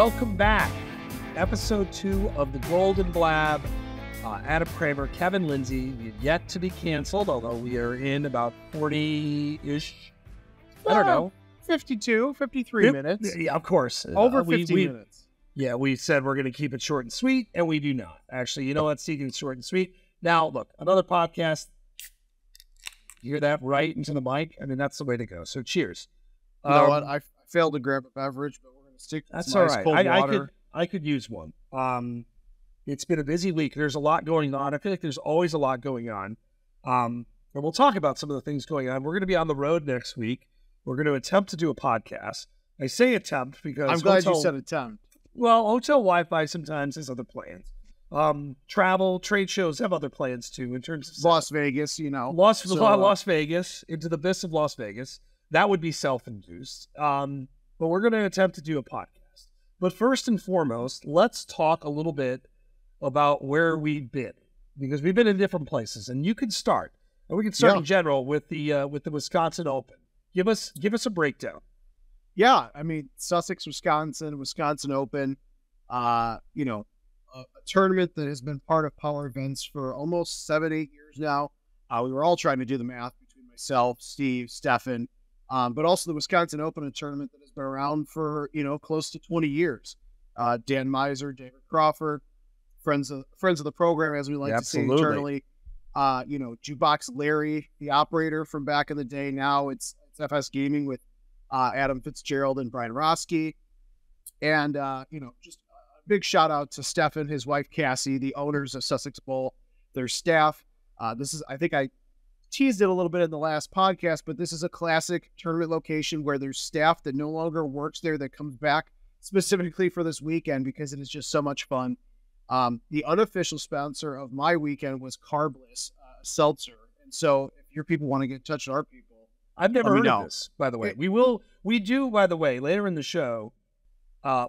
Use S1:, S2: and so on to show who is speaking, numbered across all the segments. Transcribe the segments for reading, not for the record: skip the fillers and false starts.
S1: Welcome back. Episode 2 of the Golden Blab. Adam Kramer, Kevin Lindsay, yet to be canceled, although we are in about 40-ish, I don't know.
S2: 52, 53 minutes.
S1: Yeah, of course.
S2: Over 50 minutes.
S1: Yeah, we said we're going to keep it short and sweet, and we do not. Actually, you know what? Speaking of short and sweet. Now, look, another podcast. You hear that right into the mic? I mean, that's the way to go. So cheers.
S2: You know what? I failed to grab a beverage, but we're going to stick to
S1: that's
S2: some
S1: all
S2: nice
S1: right.
S2: cold water.
S1: I could use one. It's been a busy week. There's a lot going on. I feel like there's always a lot going on. And we'll talk about some of the things going on. We're going to be on the road next week. We're going to attempt to do a podcast. I say attempt because
S2: I'm glad you said attempt.
S1: Well, hotel Wi-Fi sometimes has other plans. Travel, trade shows have other plans too in terms of
S2: Las Vegas, you know.
S1: Las Vegas, into the abyss of Las Vegas. That would be self-induced. But we're going to attempt to do a podcast. But first and foremost, let's talk a little bit about where we've been, because we've been in different places, and you can start. And we can start in general with the Wisconsin Open. Give us a breakdown.
S2: Yeah, I mean, Sussex, Wisconsin Open, a tournament that has been part of Power Events for almost 7-8 years now. We were all trying to do the math between myself, Steve, Stefan, but also the Wisconsin Open, a tournament that has been around for, close to 20 years. Dan Miser, David Crawford, friends of the program, as we like to say internally. Jukebox Larry, the operator from back in the day. Now it's FS Gaming with Adam Fitzgerald and Brian Roski. And, just a big shout out to Stefan, his wife Cassie, the owners of Sussex Bowl, their staff. I think I teased it a little bit in the last podcast, but this is a classic tournament location where there's staff that no longer works there that comes back specifically for this weekend because it is just so much fun. The unofficial sponsor of my weekend was Carbless Seltzer. And so if your people want to get in touch with our people,
S1: I've never heard of this, by the way. We do, by the way, later in the show,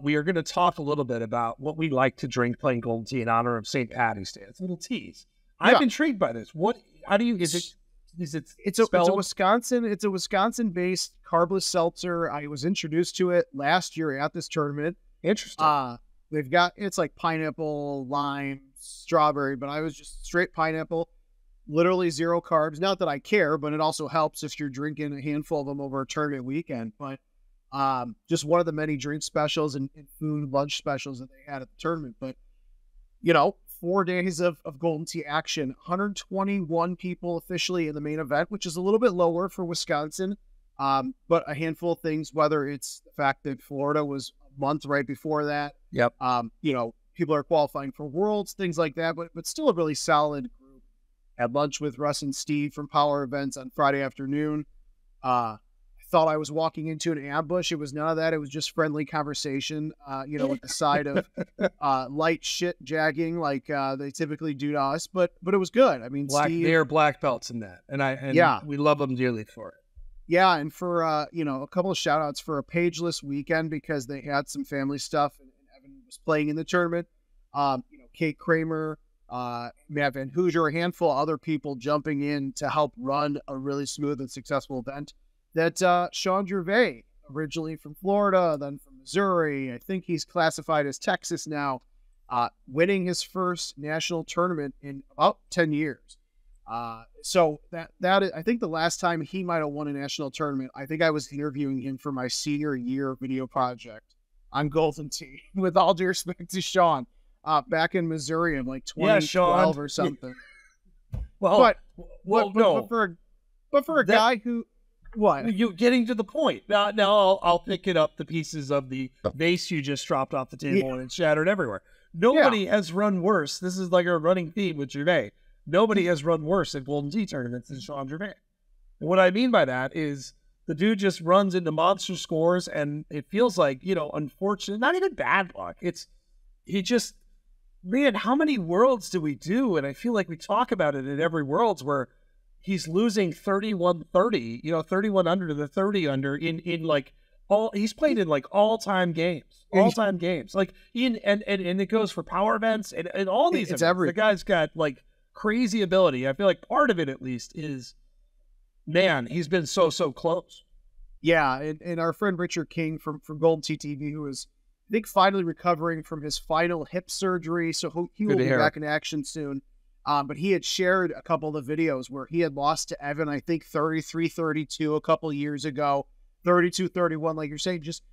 S1: we are going to talk a little bit about what we like to drink playing Golden Tea in honor of St. Patty's Day. It's a little tease. I'm intrigued by this. It's a Wisconsin-based carbless seltzer. I was introduced to it last year at this tournament. Interesting.
S2: It's like pineapple, lime, strawberry, but I was just straight pineapple, literally 0 carbs. Not that I care, but it also helps if you're drinking a handful of them over a tournament weekend. But just one of the many drink specials and food lunch specials that they had at the tournament. But, 4 days of Golden Tea action, 121 people officially in the main event, which is a little bit lower for Wisconsin. But a handful of things, whether it's the fact that Florida was a month right before that.
S1: Yep.
S2: People are qualifying for Worlds, things like that, but still a really solid group. Had lunch with Russ and Steve from Power Events on Friday afternoon. I thought I was walking into an ambush. It was none of that. It was just friendly conversation, with the side of light shit jagging like they typically do to us. But it was good. I mean,
S1: they are black belts in that, and we love them dearly for it.
S2: Yeah, and for a couple of shout outs for a pageless weekend because they had some family stuff and Evan was playing in the tournament. Kate Kramer, Matt Van Hoosier, a handful of other people jumping in to help run a really smooth and successful event. That Sean Gervais, originally from Florida, then from Missouri, I think he's classified as Texas now, winning his first national tournament in about 10 years. So that I think the last time he might have won a national tournament, I think I was interviewing him for my senior year video project on Golden Tea, with all due respect to Sean, back in Missouri in like 2012 or something.
S1: Well,
S2: but for a guy who, what?
S1: You're getting to the point. Now I'll pick it up the pieces of the vase you just dropped off the table and it shattered everywhere. Nobody has run worse. This is like a running theme with Gervais. Nobody has run worse at Golden Tea tournaments than Sean Gervais. And what I mean by that is the dude just runs into monster scores, and it feels like, unfortunate, not even bad luck. Man, how many Worlds do we do? And I feel like we talk about it at every Worlds where he's losing 31-30, 31 under to the 30 under in like he's played in like all-time games. Like and it goes for Power Events and all these events. The guy's got like crazy ability. I feel like part of it at least is, man, he's been so close.
S2: Yeah, and our friend Richard King from Golden Tea TV, who was I think finally recovering from his final hip surgery, so he will be back in action soon. But he had shared a couple of the videos where he had lost to Evan, I think 33-32 a couple of years ago, 32-31, like you're saying. Just,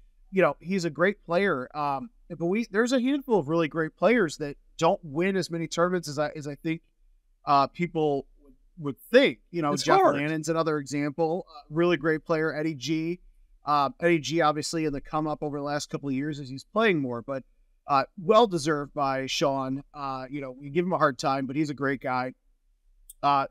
S2: he's a great player. But there's a handful of really great players that don't win as many tournaments as I think people would think. Jeff Lannon's another example. Really great player, Eddie G. Eddie G, obviously, in the come up over the last couple of years as he's playing more, but well deserved by Sean. We give him a hard time, but he's a great guy.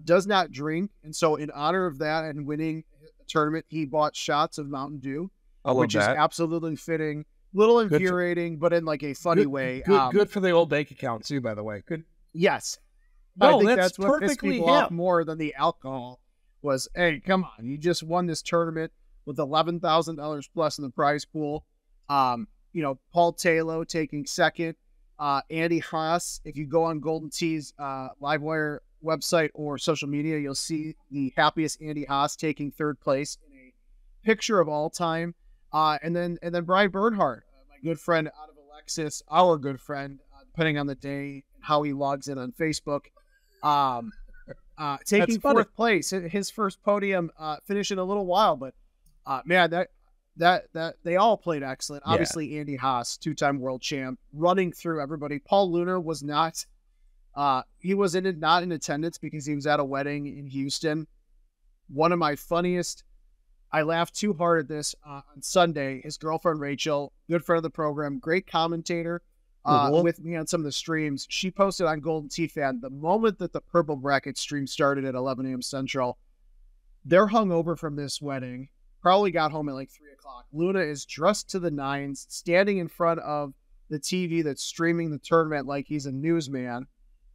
S2: Does not drink, and so in honor of that and winning a tournament, he bought shots of Mountain Dew, which is absolutely fitting. Little infuriating, but in like a funny way.
S1: Good for the old bank account too, by the way. Good.
S2: Yes.
S1: No,
S2: I think that's what pissed people off more than the alcohol was, hey, come on, you just won this tournament with $11,000 plus in the prize pool. Paul Taylor taking second. Andy Haas, if you go on Golden Tee's Livewire website or social media, you'll see the happiest Andy Haas taking third place in a picture of all time. And then Brian Bernhardt, my good friend out of Alexis, our good friend, depending on the day and how he logs in on Facebook, taking fourth place. His first podium finish in a little while, but man, that they all played excellent. Yeah. Obviously, Andy Haas, two-time world champ, running through everybody. Paul Lunar was not. He was not in attendance because he was at a wedding in Houston. One of my funniest. I laughed too hard at this on Sunday. His girlfriend, Rachel, good friend of the program, great commentator with me on some of the streams. She posted on Golden Tee Fan the moment that the Purple Bracket stream started at 11 a.m. Central. They're hungover from this wedding. Probably got home at like 3 o'clock. Luna is dressed to the nines, standing in front of the TV that's streaming the tournament like he's a newsman,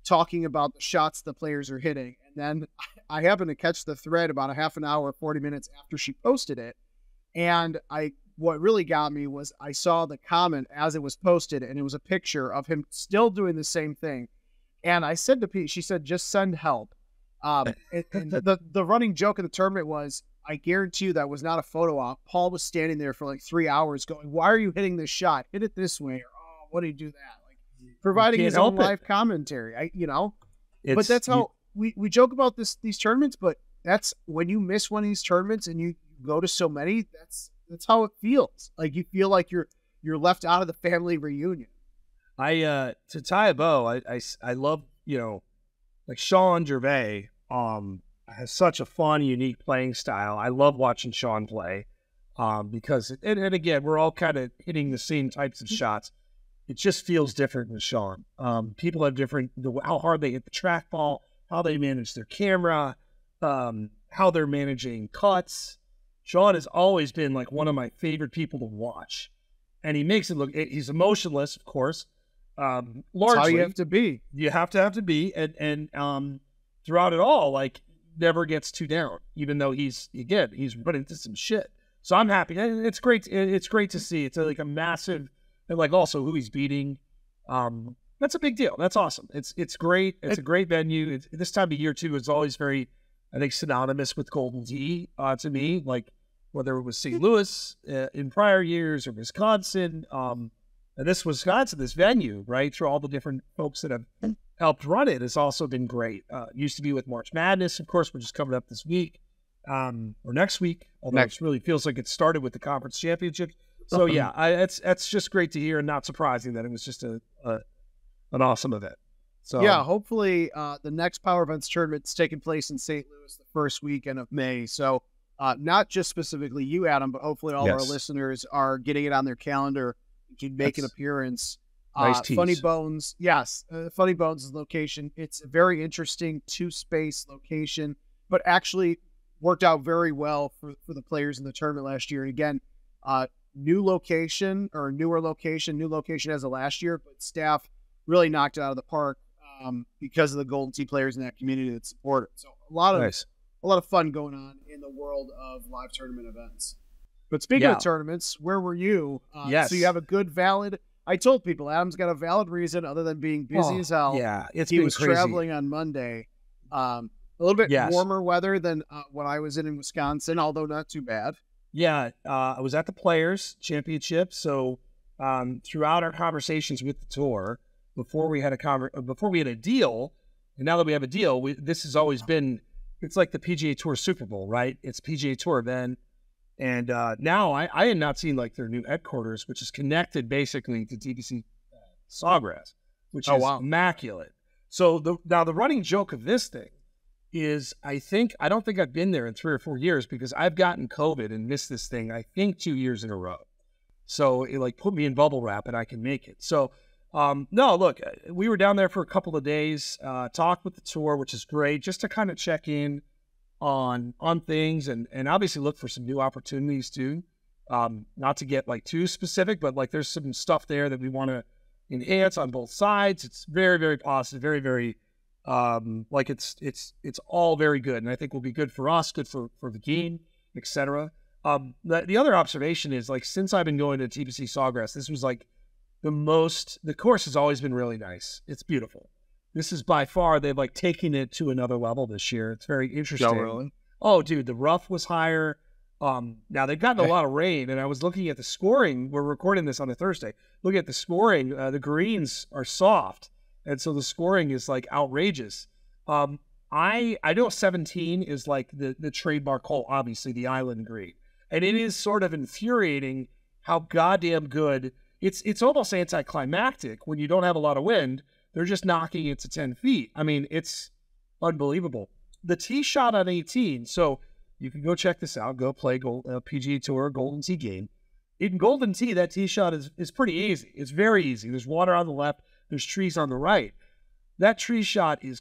S2: talking about the shots the players are hitting. And then I happened to catch the thread about a half an hour, 40 minutes after she posted it. And what really got me was I saw the comment as it was posted, and it was a picture of him still doing the same thing. And I said to Pete, she said, just send help. And the running joke of the tournament was, I guarantee you that was not a photo op. Paul was standing there for like 3 hours going, why are you hitting this shot? Hit it this way. Or, why do you do that? Like providing his own live commentary, but that's how we joke about these tournaments, but that's when you miss one of these tournaments and you go to so many, that's how it feels. Like you feel like you're left out of the family reunion.
S1: To tie a bow, I love, like Sean Gervais, has such a fun, unique playing style. I love watching Sean play because, and again, we're all kind of hitting the same types of shots. It just feels different with Sean. People have different, how hard they hit the track ball, how they manage their camera, how they're managing cuts. Sean has always been like one of my favorite people to watch. And he makes it look, he's emotionless, of course. Largely. That's
S2: how you have to be.
S1: You have to be. And throughout it all, like, never gets too down, even though he's running into some shit. So I'm happy. It's great. It's great to see. It's like a massive, and like also who he's beating. That's a big deal. That's awesome. It's great. It's a great venue. This time of year too is always very, I think, synonymous with Golden Tee to me. Like whether it was St. Louis in prior years or Wisconsin, and this Wisconsin, this venue, right, through all the different folks that have helped run it, has also been great. Used to be with March Madness, of course, which is coming up this week or next week. Although it really feels like it started with the conference championship. So yeah, that's just great to hear, and not surprising that it was just an awesome event. So
S2: yeah, hopefully the next Power Events tournament is taking place in St. Louis the first weekend of May. So not just specifically you, Adam, but hopefully all our listeners are getting it on their calendar and can make an appearance.
S1: Nice tease.
S2: Funny Bones, yes. Funny Bones' location. It's a very interesting two-space location, but actually worked out very well for the players in the tournament last year. And again, new location as of last year, but staff really knocked it out of the park because of the Golden Tee players in that community that support it. So a lot of fun going on in the world of live tournament events. But speaking of tournaments, where were you? So you have a good, valid. I told people Adam's got a valid reason other than being busy as hell.
S1: Yeah,
S2: he was crazy. Traveling on Monday. A little bit warmer weather than when I was in Wisconsin, although not too bad.
S1: Yeah, I was at the Players Championship, so throughout our conversations with the tour before we had a deal, and now that we have a deal, this has always been, it's like the PGA Tour Super Bowl, right? It's PGA Tour event. And now I had not seen like their new headquarters, which is connected basically to TPC Sawgrass, which is immaculate. So now the running joke of this thing is I don't think I've been there in 3 or 4 years because I've gotten COVID and missed this thing, I think 2 years in a row. So it like put me in bubble wrap and I can make it. So no, look, we were down there for a couple of days, talked with the tour, which is great, just to kind of check in on things and obviously look for some new opportunities too. Not to get like too specific, but like there's some stuff there that we want to enhance on both sides. It's very, very positive, very, very like it's all very good, and I think will be good for us, good for the game, etc. The other observation is like since I've been going to TPC Sawgrass, this was like the course has always been really nice. It's beautiful. This is by far, they've like taken it to another level this year. It's very interesting.
S2: Oh, really?
S1: Oh, dude, the rough was higher. Now they've gotten a lot of rain, and I was looking at the scoring. We're recording this on a Thursday. Look at the scoring. The greens are soft, and so the scoring is like outrageous. I know 17 is like the trademark hole, obviously the island green, and it is sort of infuriating how goddamn good. It's almost anticlimactic when you don't have a lot of wind. They're just knocking it to 10 feet. I mean, it's unbelievable. The tee shot on 18, so you can go check this out. Go play PGA Tour Golden Tee game. In Golden Tee, that tee shot is pretty easy. It's very easy. There's water on the left. There's trees on the right. That tee shot's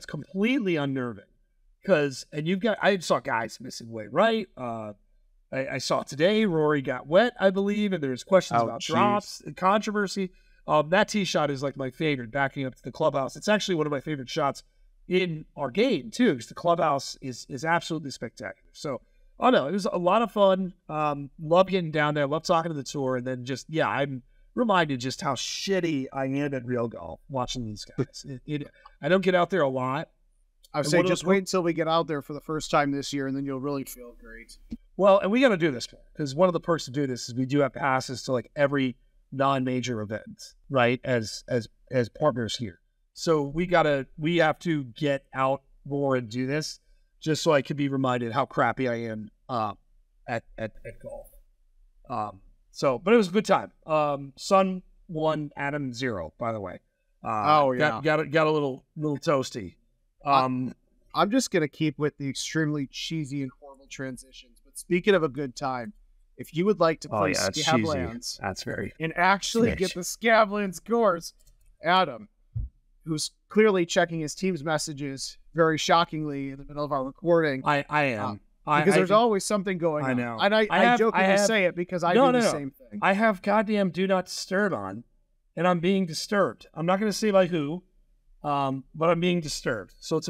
S1: completely unnerving. I saw guys missing way right. I saw today Rory got wet, I believe, and there's questions about drops and controversy. That tee shot is like my favorite, backing up to the clubhouse. It's actually one of my favorite shots in our game too, because the clubhouse is absolutely spectacular. So, no, it was a lot of fun. Love getting down there, love talking to the tour, and then just I'm reminded just how shitty I am at real golf watching these guys. I don't get out there a lot.
S2: I would say just wait until we get out there for the first time this year, and then you'll really feel great.
S1: Well, and we got to do this because one of the perks to do this is we do have passes to like every non-major event, right? As partners here, so we have to get out more and do this, just so I can be reminded how crappy I am at golf. But it was a good time. Sun 1, Adam 0, by the way. Got a little toasty.
S2: I'm just gonna keep with the extremely cheesy and horrible transitions. But speaking of a good time, if you would like to play Scablands,
S1: that's very
S2: and actually get the Scablands course, Adam, who's clearly checking his team's messages very shockingly in the middle of our recording.
S1: I am.
S2: Because there's always something going on.
S1: I know.
S2: And I jokingly say it because I do the same thing.
S1: I have goddamn do not disturb on, and I'm being disturbed. I'm not going to say by who, but I'm being disturbed. So it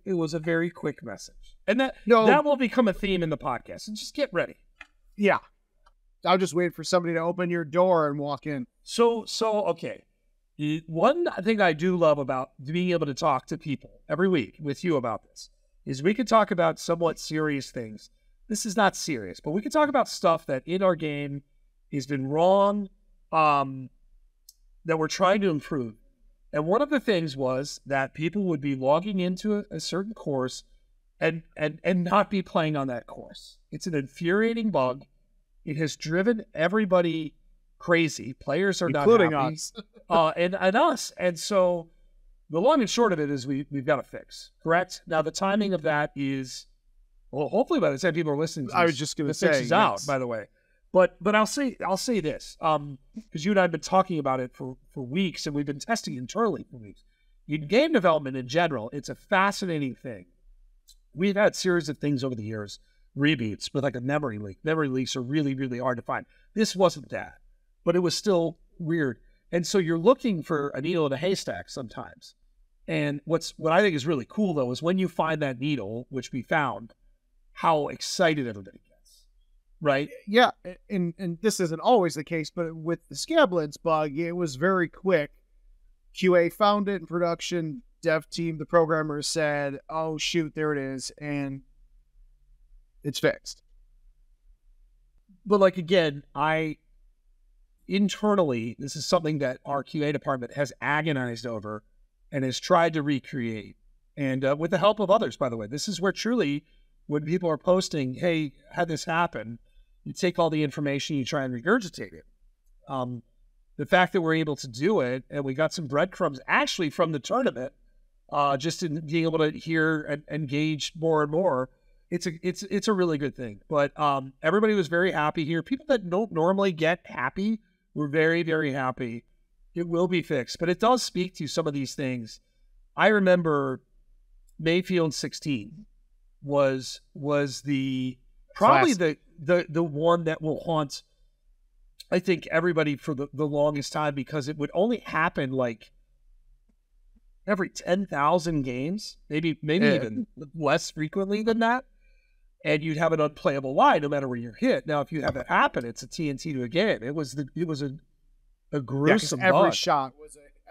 S1: was a very quick message. And that will become a theme in the podcast. And just get ready.
S2: Yeah. I'll just wait for somebody to open your door and walk in.
S1: So okay. One thing I do love about being able to talk to people every week with you about this is we can talk about somewhat serious things. This is not serious, but we can talk about stuff that in our game has been wrong, that we're trying to improve. And one of the things was that people would be logging into a certain course and not be playing on that course. It's an infuriating bug. It has driven everybody crazy. Players are
S2: including
S1: not happy.
S2: Us.
S1: And us. And so the long and short of it is we've got to fix. Correct? Now, the timing of that is, well, hopefully by the time people are listening to this,
S2: I was just going to say,
S1: fix is out, by the way. But I'll say this, because you and I have been talking about it for weeks, and we've been testing internally for weeks. In game development in general, it's a fascinating thing. We've had series of things over the years, reboots with like a memory leak. Memory leaks are really, really hard to find. This wasn't that, but it was still weird. And so you're looking for a needle in a haystack sometimes. And what I think is really cool, though, is when you find that needle, which we found, how excited everybody gets, right?
S2: Yeah, and this isn't always the case, but with the Scablands bug, it was very quick. QA found it in production. Dev team, the programmers said, oh, shoot, there it is, and it's fixed.
S1: But, like, again, I internally, this is something that our QA department has agonized over and has tried to recreate. And with the help of others, by the way, this is where truly, when people are posting, hey, had this happen, you take all the information, you try and regurgitate it. The fact that we're able to do it, and we got some breadcrumbs actually from the tournament, just in being able to hear and engage more and more, it's a really good thing. But everybody was very happy here. People that don't normally get happy were very, very happy. It will be fixed, but it does speak to some of these things. I remember Mayfield 16 was the probably the one that will haunt, I think, everybody for the longest time, because it would only happen like every 10,000 games, maybe even less frequently than that. And you'd have an unplayable line no matter where you're hit. Now, if you have it happen, it's a TNT to a game. It was a gruesome bug.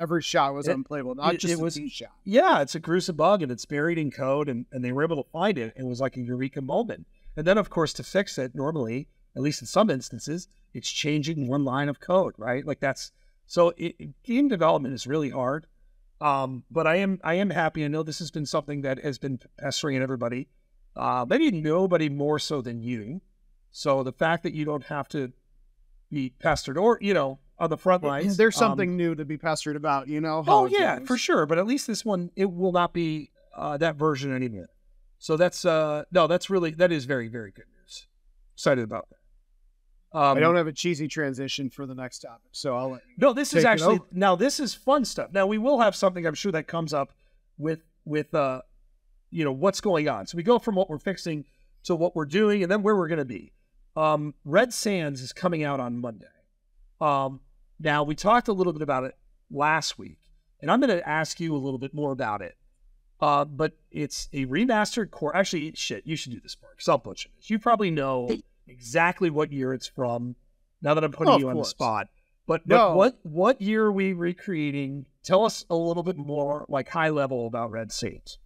S2: Every shot was unplayable, not just a tee shot.
S1: Yeah, it's a gruesome bug, and it's buried in code, and they were able to find it. It was like a eureka moment. And then, of course, to fix it, normally, at least in some instances, it's changing one line of code, right? Like game development is really hard. But I am happy. I know this has been something that has been pestering everybody. Maybe nobody more so than you. So the fact that you don't have to be pestered, or, on the front lines.
S2: There's something new to be pestered about,
S1: Oh, yeah, for sure. But at least this one, it will not be that version anymore. So that is very, very good news. Excited about that.
S2: I don't have a cheesy transition for the next topic, so I'll let you.
S1: No, this is actually, now this is fun stuff. Now we will have something, I'm sure, that comes up with what's going on. So we go from what we're fixing to what we're doing, and then where we're going to be. Red Sands is coming out on Monday. Now, we talked a little bit about it last week, and I'm going to ask you a little bit more about it. But it's a remastered course. Actually, you should do this, Mark, because I'll butcher this. You probably know exactly what year it's from, now that I'm putting you on the spot. But what year are we recreating? Tell us a little bit more, like high level, about Red Sands.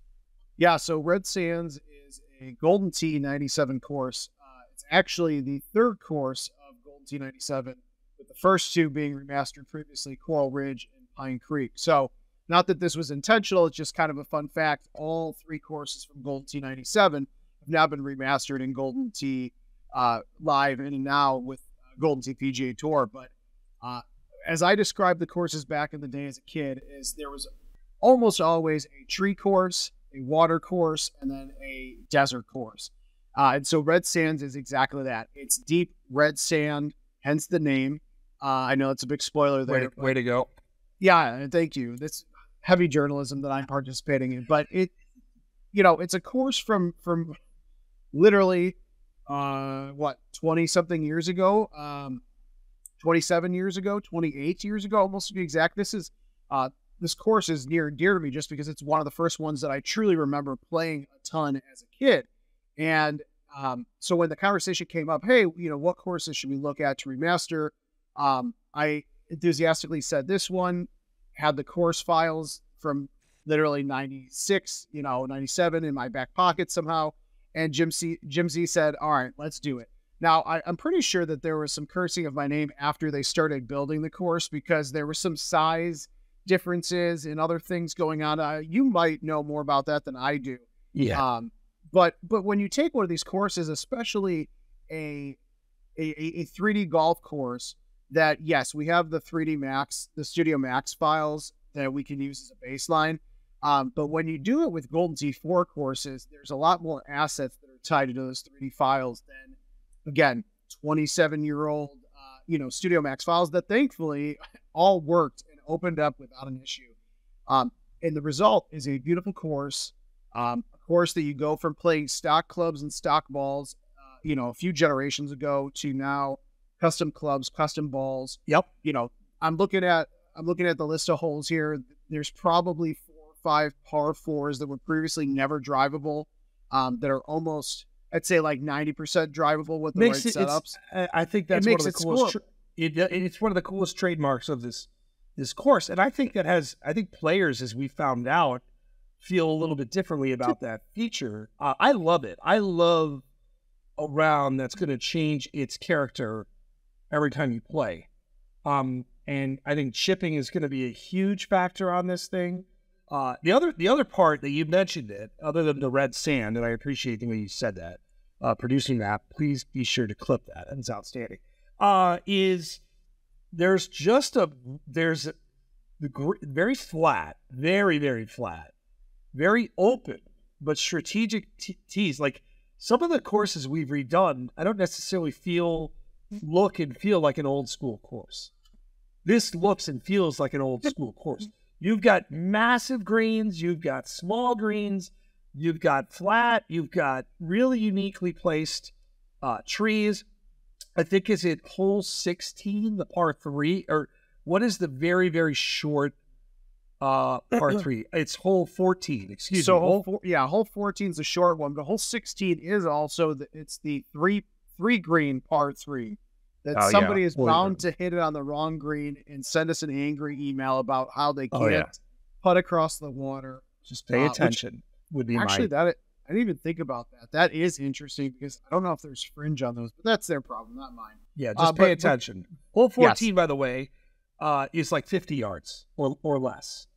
S2: Yeah, so Red Sands is a Golden Tee 97 course. It's actually the third course of Golden Tee 97, with the first two being remastered previously, Coral Ridge and Pine Creek. So, not that this was intentional, it's just kind of a fun fact. All three courses from Golden Tee 97 have now been remastered in Golden Tee Live and now with Golden Tee PGA Tour. But as I described the courses back in the day as a kid, is there was almost always a tree course, a water course, and then a desert course. And so Red Sands is exactly that. It's deep red sand, hence the name. I know it's a big spoiler there.
S1: Way to go.
S2: Yeah, thank you. That's heavy journalism that I'm participating in. But it's a course from literally 20-something years ago, 27 years ago, 28 years ago, almost to be exact. This course is near and dear to me just because it's one of the first ones that I truly remember playing a ton as a kid. And so when the conversation came up, hey, what courses should we look at to remaster? I enthusiastically said this one, had the course files from literally 96, 97 in my back pocket somehow. And Jim Z said, all right, let's do it. Now, I'm pretty sure that there was some cursing of my name after they started building the course, because there were some size differences and other things going on. You might know more about that than I do.
S1: Yeah.
S2: But when you take one of these courses, especially a 3D golf course, that yes, we have the 3D Max, the Studio Max files that we can use as a baseline. But when you do it with Golden Tee 4 courses, there's a lot more assets that are tied to those 3D files than, again, 27-year-old, Studio Max files that thankfully all worked and opened up without an issue. And the result is a beautiful course, a course that you go from playing stock clubs and stock balls, a few generations ago, to now custom clubs, custom balls.
S1: Yep.
S2: I'm looking at the list of holes here. There's probably 4 or 5 par 4s that were previously never drivable, that are almost, I'd say, like 90% drivable with the right setups.
S1: I think that's one of the coolest. It's one of the coolest trademarks of this course, and I think players, as we found out, feel a little bit differently about that feature. I love it. I love a round that's going to change its character every time you play. And I think chipping is going to be a huge factor on this thing. The other part that you mentioned it, other than the red sand, and I appreciate the way you said that, producing that, please be sure to clip that. It's outstanding. Is there's very flat, very, very flat, very open, but strategic tees. Like some of the courses we've redone, I don't necessarily look and feel like an old school course. This looks and feels like an old school course. You've got massive greens, you've got small greens, you've got flat, you've got really uniquely placed trees. I think is it hole 16, the par 3, or what is the very, very short par 3? It's hole 14, excuse me.
S2: So hole 14 is a short one, but hole 16 is also it's the three green par 3 that somebody is bound to hit it on the wrong green and send us an angry email about how they can't putt across the water.
S1: Just pay attention. Would be
S2: actually I didn't even think about that. That is interesting because I don't know if there's fringe on those, but that's their problem, not mine.
S1: Yeah, just pay attention. Hole 14, by the way, is like 50 yards or less.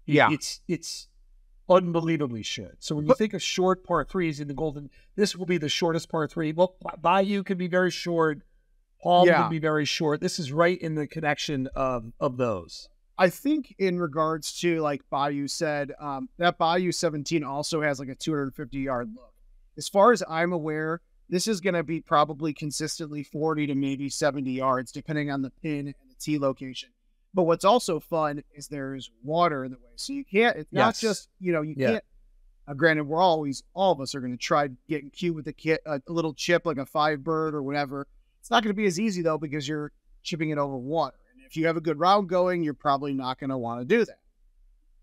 S2: Yeah,
S1: it's unbelievably short. So when you think of short par 3s in the Golden, this will be the shortest par 3. Well, Bayou can be very short. Palm can be very short. This is right in the connection of those.
S2: I think in regards to, like Bayou said, that Bayou 17 also has like a 250-yard look. As far as I'm aware, this is going to be probably consistently 40 to maybe 70 yards, depending on the pin and the tee location. But what's also fun is there's water in the way. So you can't, it's not just, you can't, granted, all of us are going to try getting cute with a little chip, like a 5-bird or whatever. It's not going to be as easy, though, because you're chipping it over water. If you have a good round going, you're probably not going to want to do that.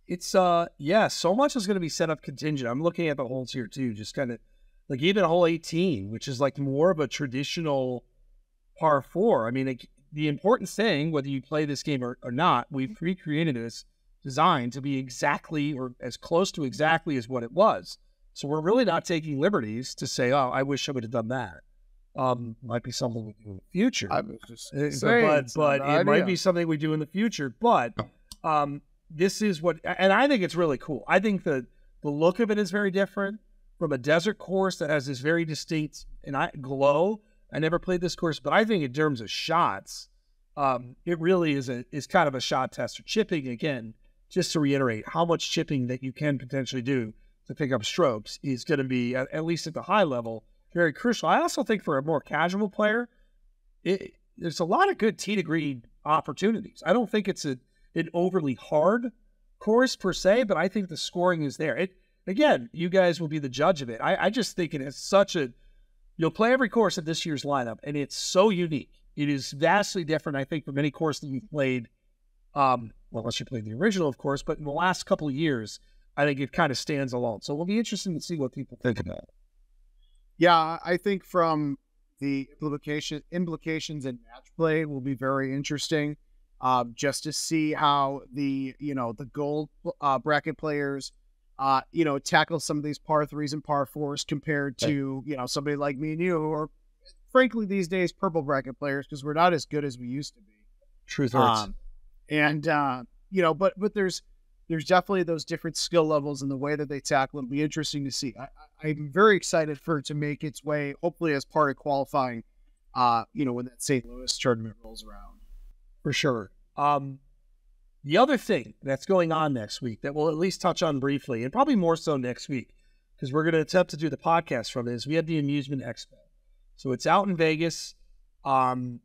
S1: It's, so much is going to be set up contingent. I'm looking at the holes here too, just kind of like even hole 18, which is like more of a traditional par 4. I mean, the important thing, whether you play this game or not, we've recreated this design to be exactly or as close to exactly as what it was. So we're really not taking liberties to say, oh, I wish I would have done that. Might be something we do in the future.
S2: I was just saying,
S1: but it might be something we do in the future. But this is what, and I think it's really cool. I think the look of it is very different from a desert course that has this very distinct glow. I never played this course, but I think in terms of shots, it really is kind of a shot test. Or chipping, again, just to reiterate, how much chipping that you can potentially do to pick up strokes is going to be, at least at the high level, very crucial. I also think for a more casual player, there's a lot of good tee to green opportunities. I don't think it's an overly hard course per se, but I think the scoring is there. Again, you guys will be the judge of it. I just think it is you'll play every course of this year's lineup, and it's so unique. It is vastly different, I think, from any course that you've played, unless you played the original, of course, but in the last couple of years, I think it kind of stands alone. So it'll be interesting to see what people think about it.
S2: Yeah, I think from the implications in match play will be very interesting. Just to see how the gold bracket players, tackle some of these par 3s and par 4s compared to, somebody like me and you, who are frankly these days purple bracket players because we're not as good as we used to be.
S1: Truth hurts.
S2: But there's definitely those different skill levels and the way that they tackle. It'll be interesting to see. I'm very excited for it to make its way, hopefully as part of qualifying, when that St. Louis tournament rolls around.
S1: For sure. The other thing that's going on next week that we'll at least touch on briefly, and probably more so next week, because we're going to attempt to do the podcast from it, is we have the Amusement Expo. So it's out in Vegas, and,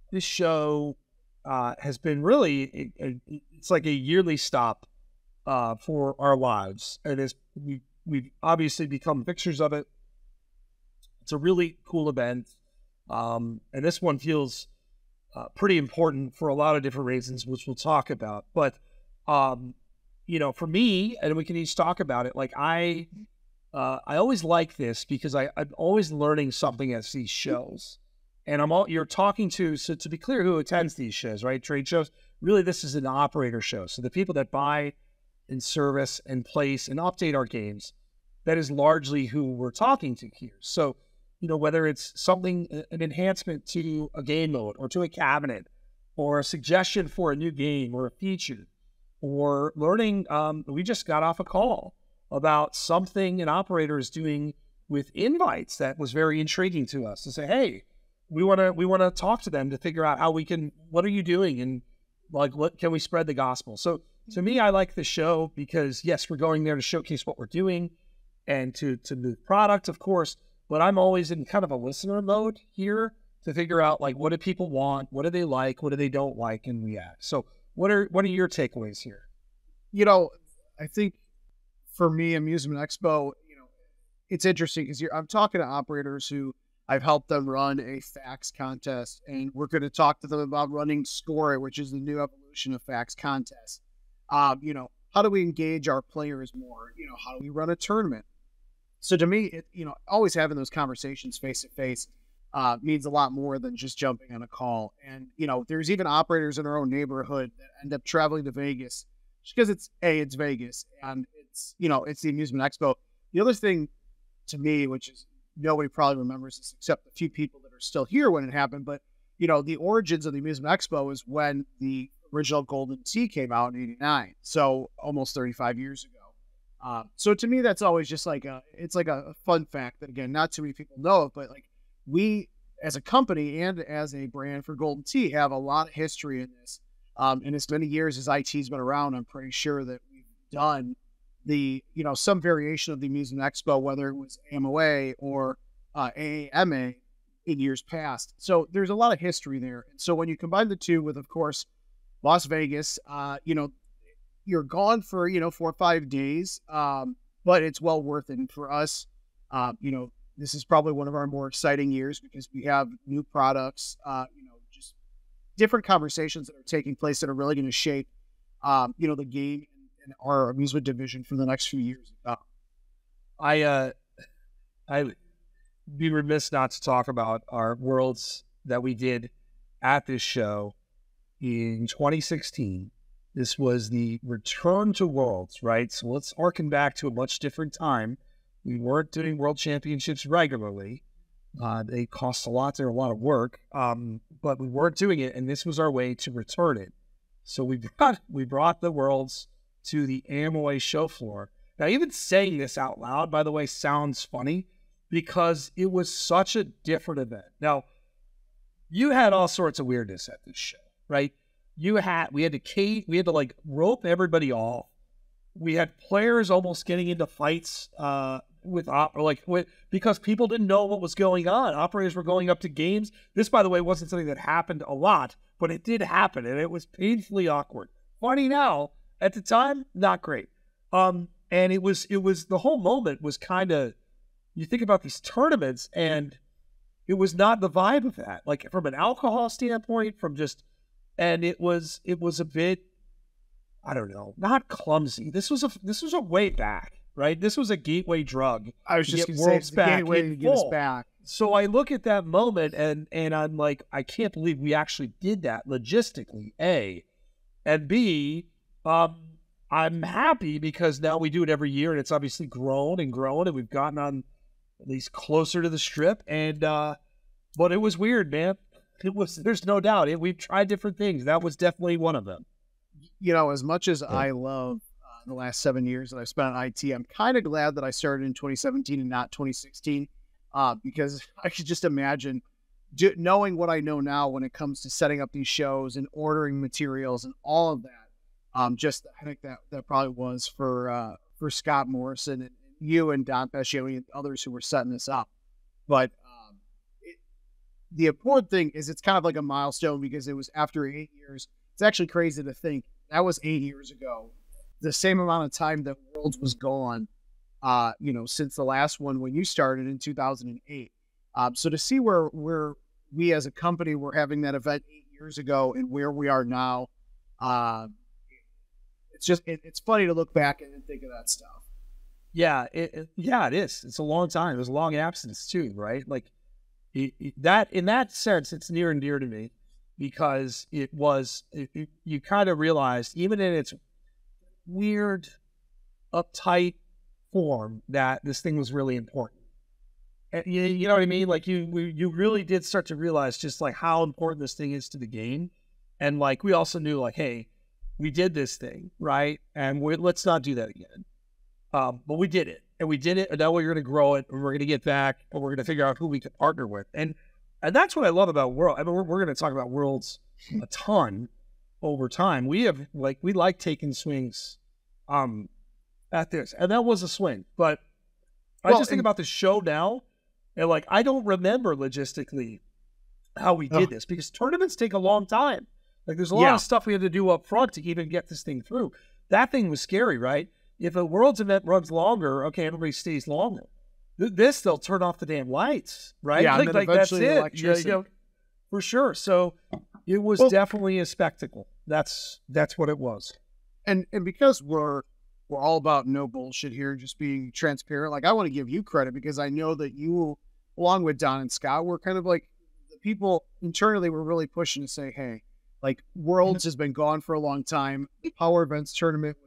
S1: this show has been really, it's like a yearly stop for our lives. And we've obviously become fixtures of it. It's a really cool event. And this one feels pretty important for a lot of different reasons, which we'll talk about. But, for me, and we can each talk about it, like I always like this because I'm always learning something at these shows. And you're talking to, so to be clear, who attends these shows, right? Trade shows. Really, this is an operator show. So the people that buy and service and place and update our games, that is largely who we're talking to here. So whether it's something, an enhancement to a game mode or to a cabinet, or a suggestion for a new game or a feature, or learning. We just got off a call about something an operator is doing with invites that was very intriguing to us, to say, hey, we want to talk to them to figure out how we can, what are you doing? And like, what can we spread the gospel? So to me, I like the show because yes, we're going there to showcase what we're doing and to move product, of course, but I'm always in kind of a listener mode here to figure out like, what do people want? What do they like? What do they don't like? And react. So what are your takeaways here?
S2: I think for me, Amusement Expo, it's interesting because I'm talking to operators who I've helped them run a fax contest, and we're going to talk to them about running Score It, which is the new evolution of fax contests. How do we engage our players more? How do we run a tournament? So to me, always having those conversations face to face means a lot more than just jumping on a call. And, there's even operators in our own neighborhood that end up traveling to Vegas just because it's Vegas and it's the Amusement Expo. The other thing to me, which is nobody probably remembers this except a few people that are still here when it happened, but the origins of the Amusement Expo is when the original Golden Tee came out in '89, so almost 35 years ago. So to me, that's always just it's like a fun fact that, again, not too many people know of, but like we as a company and as a brand for Golden Tee have a lot of history in this. And as many years as IT's been around, I'm pretty sure that we've done some variation of the Amusement Expo, whether it was AMOA or AAMA in years past. So there's a lot of history there. And so when you combine the two with, of course, Las Vegas, you're gone for, 4 or 5 days, but it's well worth it. And for us, this is probably one of our more exciting years because we have new products, just different conversations that are taking place that are really going to shape, the game and our amusement division for the next few years.
S1: I'd be remiss not to talk about our worlds that we did at this show in 2016. This was the return to Worlds, right? So let's harken back to a much different time. We weren't doing World Championships regularly. They cost a lot. They're a lot of work, but we weren't doing it, and this was our way to return it. So we brought the Worlds to the AMOA show floor. Now, even saying this out loud, by the way, sounds funny because it was such a different event. Now, you had all sorts of weirdness at this show, right? We had to like rope everybody off. We had players almost getting into fights because people didn't know what was going on. Operators were going up to games. This, by the way, wasn't something that happened a lot, but it did happen, and it was painfully awkward. Funny now, at the time, not great. And it was the whole moment was kind of, you think about these tournaments, and it was not the vibe of that. Like from an alcohol standpoint, and it was a bit, I don't know, not clumsy. This was a way back, right? This was a gateway drug.
S2: I was just going to say, it's the gateway to get us back.
S1: So I look at that moment and I'm like, I can't believe we actually did that logistically, A. And B, I'm happy because now we do it every year and it's obviously grown and we've gotten on at least closer to the strip. And, but it was weird, man. There's no doubt. We've tried different things. That was definitely one of them.
S2: As much as I love the last 7 years that I've spent on IT, I'm kind of glad that I started in 2017 and not 2016, because I could just imagine knowing what I know now when it comes to setting up these shows and ordering materials and all of that. Just I think that probably was for Scott Morrison and you and Don Pescioni and others who were setting this up. But the important thing is it's kind of like a milestone because it was after 8 years. It's actually crazy to think that was 8 years ago, the same amount of time that Worlds was gone, since the last one when you started in 2008. So to see where we as a company were having that event 8 years ago and where we are now, it's funny to look back and think of that stuff.
S1: Yeah, it is. It's a long time. It was a long absence too, right? Like that in that sense, it's near and dear to me because you kind of realized, even in its weird, uptight form, that this thing was really important. You know what I mean? Like you really did start to realize just like how important this thing is to the game. And like, we also knew like, hey, we did this thing, right? And let's not do that again. But we did it, and now we're going to grow it, and we're going to get back, and we're going to figure out who we can partner with. And that's what I love about World. I mean, we're going to talk about Worlds a ton over time. We like taking swings at this, and that was a swing. But I just think about the show now, and like, I don't remember logistically how we did this, because tournaments take a long time. Like, there's a lot of stuff we had to do up front to even get this thing through. That thing was scary, right? If a Worlds event runs longer, okay, everybody stays longer. This, they'll turn off the damn lights, right?
S2: Yeah,
S1: like that's it. For sure. So it was definitely a spectacle. That's what it was.
S2: And because we're all about no bullshit here, just being transparent. Like, I want to give you credit, because I know that you, along with Don and Scott, were kind of like the people internally were really pushing to say, hey, like, Worlds has been gone for a long time. Power Events tournament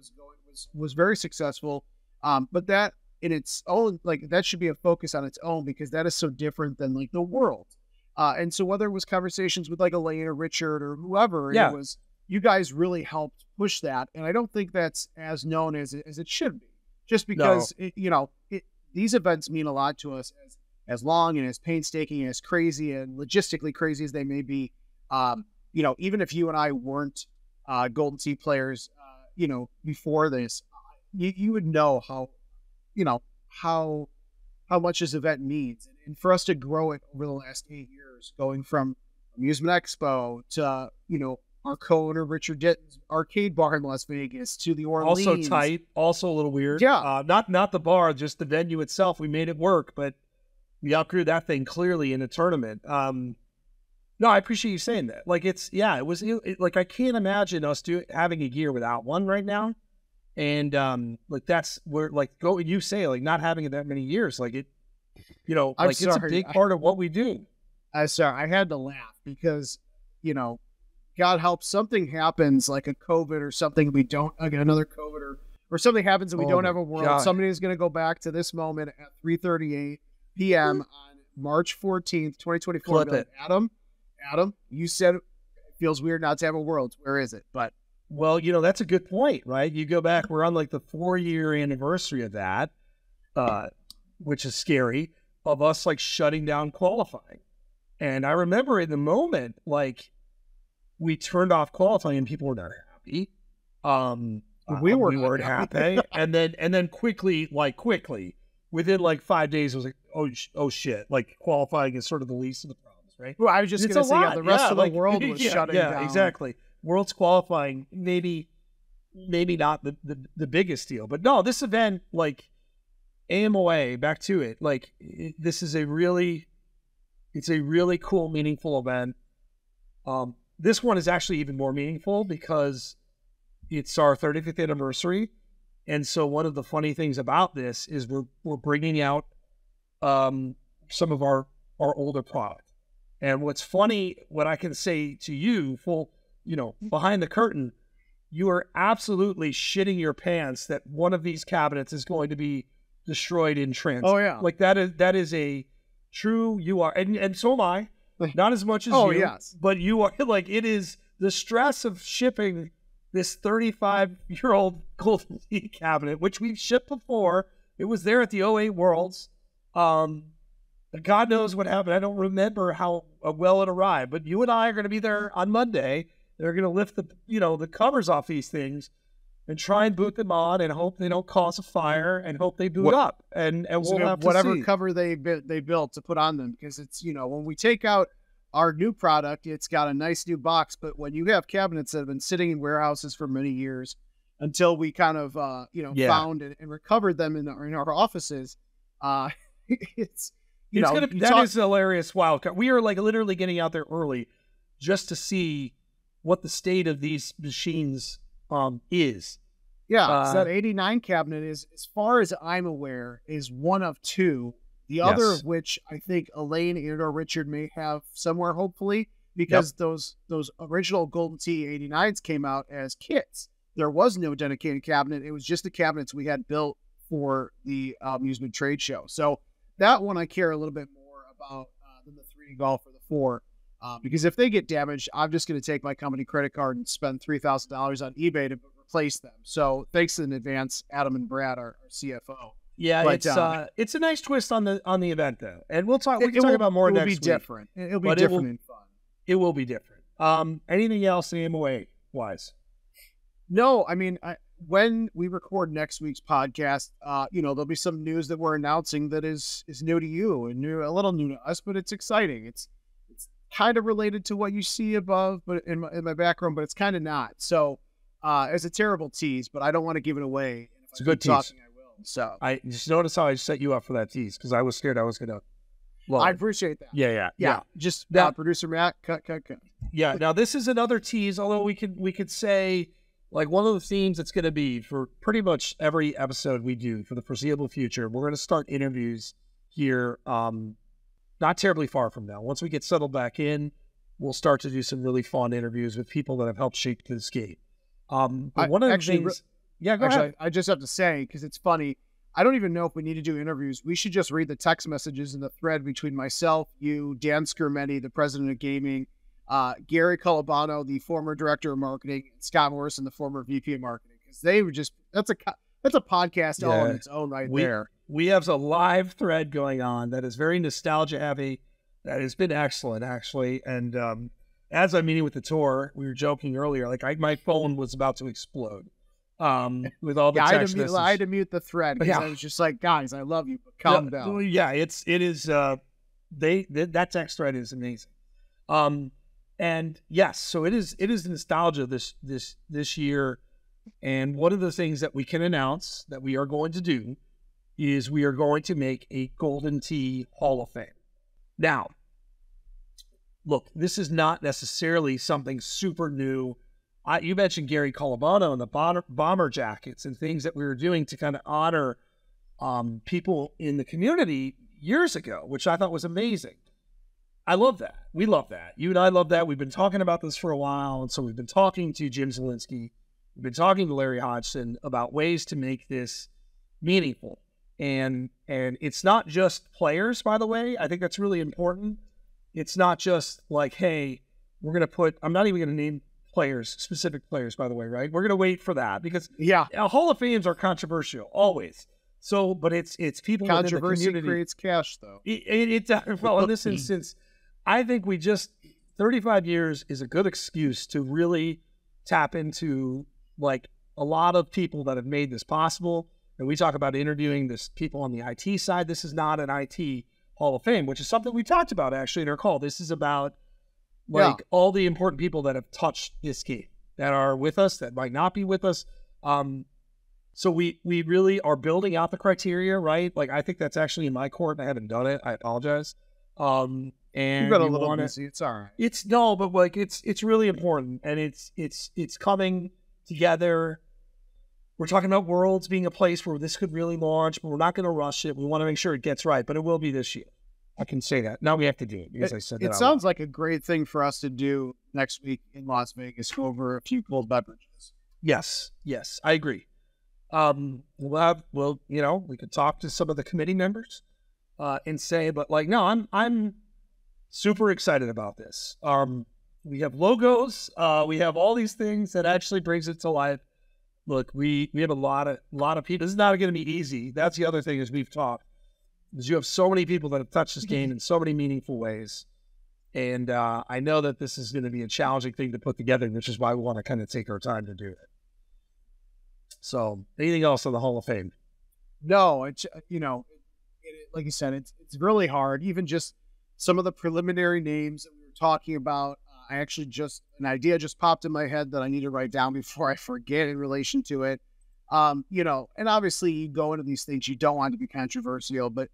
S2: was very successful. But that in its own, like, that should be a focus on its own, because that is so different than like the World. And so whether it was conversations with like Elaine or Richard or whoever, it was, you guys really helped push that. And I don't think that's as known as it should be, just because, these events mean a lot to us, as long and as painstaking and as crazy and logistically crazy as they may be. Even if you and I weren't Golden Tee players, before this, you would know how much this event means. And for us to grow it over the last 8 years, going from Amusement Expo to, our co-owner Richard Ditton's arcade bar in Las Vegas to the Orleans.
S1: Also tight, also a little weird.
S2: Yeah.
S1: Not the bar, just the venue itself. We made it work, but we outgrew that thing clearly in a tournament. No, I appreciate you saying that. Like, like, I can't imagine us having a year without one right now. And, like, that's where, like, you say, like, not having it that many years, like, it, like, it's a big part of what we do.
S2: I had to laugh because, God help, something happens, like a COVID or something, we don't, like another COVID or something happens and we don't have a World. God. Somebody's going to go back to this moment at 3:38 p.m. on March 14th, 2024.
S1: Flip it.
S2: Adam, you said it feels weird not to have a World. Where is it? But
S1: well, that's a good point, right? You go back, we're on like the 4-year anniversary of that, which is scary, of us like shutting down qualifying. And I remember in the moment, like, we turned off qualifying and people were not happy. We weren't happy. and then quickly, within like 5 days, it was like, oh shit, like, qualifying is sort of the least of the problems. Right?
S2: Well, I was just going to say, the rest of the world was shutting down.
S1: Yeah, exactly. World's qualifying, maybe not the biggest deal. But no, this event, like, AMOA, back to it, like, this is a really cool, meaningful event. This one is actually even more meaningful because it's our 35th anniversary. And so one of the funny things about this is we're bringing out some of our older product. And what's funny, what I can say to you, behind the curtain, you are absolutely shitting your pants that one of these cabinets is going to be destroyed in transit.
S2: Oh yeah,
S1: like that is a true. You are, and so am I. Not as much as you,
S2: yes,
S1: but you are. Like, it is the stress of shipping this 35-year-old Golden Tee cabinet, which we've shipped before. It was there at the 08 Worlds. God knows what happened. I don't remember how well it arrived, but you and I are going to be there on Monday. They're going to lift the covers off these things and try and boot them on and hope they don't cause a fire and hope they boot up. And we'll have
S2: whatever
S1: to see.
S2: Cover they built to put on them, because it's, when we take out our new product, it's got a nice new box. But when you have cabinets that have been sitting in warehouses for many years until we kind of, found and recovered them in our offices, it's,
S1: that is a hilarious wildcard. We are like literally getting out there early just to see what the state of these machines is.
S2: Yeah, so that 89 cabinet is, as far as I'm aware, is one of two. The other of which I think Elaine and or Richard may have somewhere, hopefully, because those original Golden Tee 89s came out as kits. There was no dedicated cabinet. It was just the cabinets we had built for the amusement trade show. So that one I care a little bit more about than the 3D golf or the 4. Because if they get damaged, I'm just going to take my company credit card and spend $3,000 on eBay to replace them. So thanks in advance, Adam and Brad, our CFO.
S1: Yeah, but, it's a nice twist on the event though, and we'll talk. We can talk about more next week.
S2: It'll be different. It'll be different and fun.
S1: It will be different. Anything else AMOA wise?
S2: No, I mean, when we record next week's podcast, there'll be some news that we're announcing that is new to you and a little new to us, but it's exciting. It's kind of related to what you see above, but in my background, but it's kind of not. So it's a terrible tease, but I don't want to give it away.
S1: It's a good tease.
S2: So
S1: I just notice how I set you up for that tease because I was scared I was gonna. Well,
S2: I appreciate that.
S1: Yeah.
S2: Just now, producer Matt, cut.
S1: Yeah. Now this is another tease. Although we could say like one of the themes it's going to be for pretty much every episode we do for the foreseeable future. We're going to start interviews here, not terribly far from now. Once we get settled back in, we'll start to do some really fun interviews with people that have helped shape this game. But one of the things. Yeah, go ahead.
S2: I just have to say, because it's funny, I don't even know if we need to do interviews. We should just read the text messages in the thread between myself, you, Dan Skirmetti, the president of gaming, Gary Colabano, the former director of marketing, and Scott Morrison, the former VP of marketing. Because they were just, that's a podcast all on its own there.
S1: We have a live thread going on that is very nostalgia heavy. That has been excellent, actually. And as I'm meeting with the tour, we were joking earlier, like my phone was about to explode. With all the text messages.
S2: I had to mute the thread because I was just like, guys, I love you, but calm down.
S1: Yeah, it is. That text thread is amazing. And yes, so it is nostalgia this year. And one of the things that we can announce that we are going to do is we are going to make a Golden Tee Hall of Fame. Now, look, this is not necessarily something super new. You mentioned Gary Colabano and the bomber jackets and things that we were doing to kind of honor people in the community years ago, which I thought was amazing. I love that. We love that. You and I love that. We've been talking about this for a while, and so we've been talking to Jim Zielinski. We've been talking to Larry Hodgson about ways to make this meaningful. And it's not just players, by the way. I think that's really important. It's not just like, hey, we're going to put, I'm not even going to name players, specific players, by the way, right? We're going to wait for that because Hall of Fames are controversial, always. So, but it's people within the community.
S2: Controversy creates cash, though.
S1: Well, in this instance, I think 35 years is a good excuse to really tap into like a lot of people that have made this possible. And we talk about interviewing people on the IT side. This is not an IT Hall of Fame, which is something we talked about actually in our call. This is about all the important people that have touched this game, that are with us, that might not be with us. So we really are building out the criteria, right? Like, I think that's actually in my court. I haven't done it. I apologize. And
S2: you've got a little busy. It's all right.
S1: It's really important, and it's coming together. We're talking about Worlds being a place where this could really launch, but we're not going to rush it. We want to make sure it gets right, but it will be this year. I can say that. Now we have to do it because I said that.
S2: It sounds like a great thing for us to do next week in Las Vegas over a few cold beverages.
S1: Yes, I agree. We could talk to some of the committee members and say, but like, no, I'm super excited about this. We have logos. We have all these things that actually brings it to life. Look, we have a lot of people. This is not going to be easy. That's the other thing is we've talked. Is you have so many people that have touched this game in so many meaningful ways. And I know that this is going to be a challenging thing to put together, which is why we want to kind of take our time to do it. So anything else on the Hall of Fame?
S2: No, like you said, it's really hard. Even just some of the preliminary names that we were talking about, I actually an idea just popped in my head that I need to write down before I forget in relation to it. And obviously you go into these things, you don't want to be controversial, but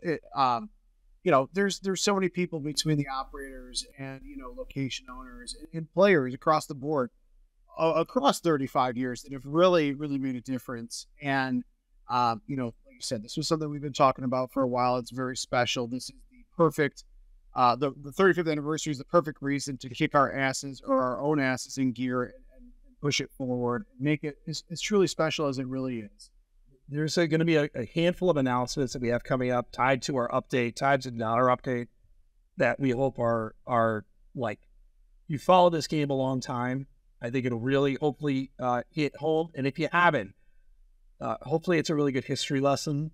S2: there's so many people between the operators and, location owners and players across the board, across 35 years that have really, really made a difference. And, like you said, this was something we've been talking about for a while. It's very special. This is the perfect, the 35th anniversary is the perfect reason to kick our asses or our own asses in gear and push it forward, make it as truly special as it really is.
S1: there's going to be a handful of announcements that we have coming up tied to our update, tied to our update, that we hope are like, you follow this game a long time. I think it'll really hopefully hit home. And if you haven't, hopefully it's a really good history lesson